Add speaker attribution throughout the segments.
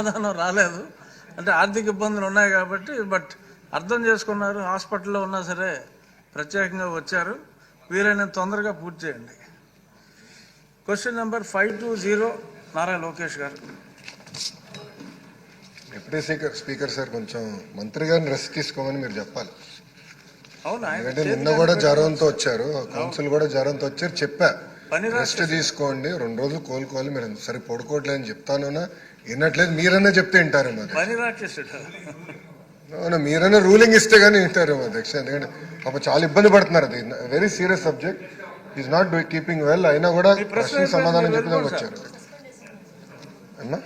Speaker 1: సమాధానం రాలేదు. అంటే ఆర్థిక ఇబ్బందులు ఉన్నాయి కాబట్టి, బట్ అర్థం చేసుకున్నారు. హాస్పిటల్లో ఉన్నా సరే ప్రత్యేకంగా వచ్చారు. వీలైనంత తొందరగా పూర్తి చేయండి. క్వశ్చన్ నెంబర్ 520 నారా లోకేష్ గారు.
Speaker 2: డిప్యూటీ స్పీకర్ సార్, కొంచెం మంత్రి గారిని రెస్ట్ తీసుకోమని మీరు చెప్పాలి.
Speaker 1: అవును,
Speaker 2: ఎందుకంటే నిన్న కూడా జ్వరంతో వచ్చారు, కౌన్సిల్ కూడా జ్వరంతో వచ్చారు. చెప్పా రెస్ట్ తీసుకోండి, 2 రోజులు కోలుకోవాలి. మీరు సరే పడుకోవట్లేదని చెప్తాను, వినట్లేదు. మీరన్నా చెప్తే వింటారేమో. అవునా, మీరన్నా రూలింగ్ ఇస్తే గానీ వింటారేమో అధ్యక్ష. ఎందుకంటే పాప చాలా ఇబ్బంది పడుతున్నారు. అది very serious subject. Is not keeping well. అయినా కూడా ప్రశ్న సమాధానం చెప్పడానికి వచ్చారు. అన్నా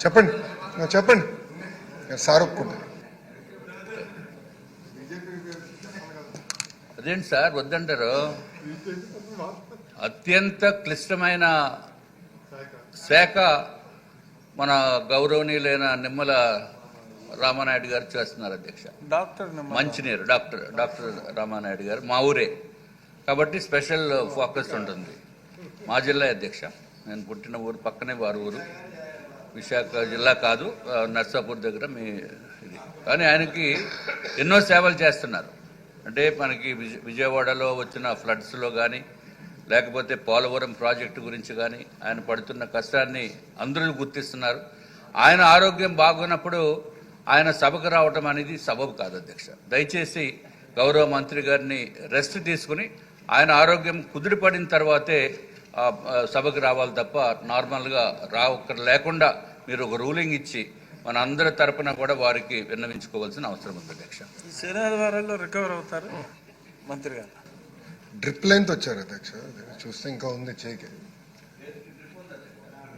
Speaker 2: చెప్పండి చెప్పండి సార్ ఒప్పుకుంటారు.
Speaker 3: అదేంటి సార్ వద్దంటారు? అత్యంత క్లిష్టమైన శాఖ మన గౌరవనీయులైన నిమ్మల రామానాయుడు గారు చేస్తున్నారు అధ్యక్ష. మంచినీరు డాక్టర్ రామానాయుడు గారు మా ఊరే కాబట్టి స్పెషల్ ఫోకస్ ఉంటుంది. మా జిల్లా అధ్యక్ష, నేను పుట్టిన ఊరు పక్కనే వారి ఊరు. విశాఖ జిల్లా కాదు, నర్సాపూర్ దగ్గర మీ ఇది. కానీ ఆయనకి ఎన్నో సేవలు చేస్తున్నారు. అంటే మనకి విజయవాడలో వచ్చిన ఫ్లడ్స్లో కానీ, లేకపోతే పోలవరం ప్రాజెక్టు గురించి కానీ ఆయన పడుతున్న కష్టాన్ని అందరూ గుర్తిస్తున్నారు. ఆయన ఆరోగ్యం బాగున్నప్పుడు ఆయన సభకు రావటం అనేది సబబు కాదు అధ్యక్ష. దయచేసి గౌరవ మంత్రి గారిని రెస్ట్ తీసుకుని ఆయన ఆరోగ్యం కుదిరిపడిన తర్వాతే సభకు రావాలి తప్ప నార్మల్గా లేకుండా మీరు ఒక రూలింగ్ ఇచ్చి మన అందరి తరపున కూడా వారికి విన్నవించుకోవాల్సిన అవసరం ఉంది అధ్యక్ష.
Speaker 1: శనివారాల్లో రికవర్ అవుతారు మంత్రి గారు.
Speaker 2: డ్రిప్ లైన్ తో వచ్చారు అధ్యక్ష. చూస్తే ఇంకా ఉంది చేయికి.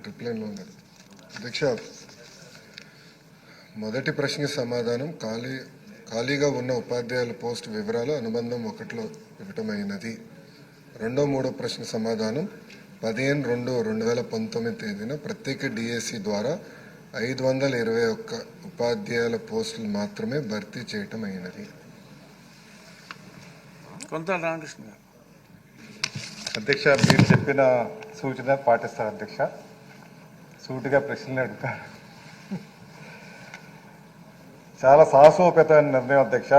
Speaker 2: డ్రిప్ లైన్ లో ఉంది అధ్యక్ష. మొదటి ప్రశ్నకి సమాధానం ఖాళీగా ఉన్న ఉపాధ్యాయుల పోస్టు వివరాలు అనుబంధం 1లో ఇవ్వటమైనది. 2, 3 ప్రశ్న సమాధానం 15/2/2019 తేదీన ప్రత్యేక డిఎస్సి ద్వారా 521 ఉపాధ్యాయుల పోస్టులు మాత్రమే భర్తీ చేయటం అయినది.
Speaker 1: కొంత రామకృష్ణ గారు.
Speaker 4: అధ్యక్ష, మీరు చెప్పిన సూచన పాటిస్తారు అధ్యక్ష. సూటిగా ప్రశ్నలు అడుగుతారు. చాలా సాహసోపేతమైన నిర్ణయం అధ్యక్ష.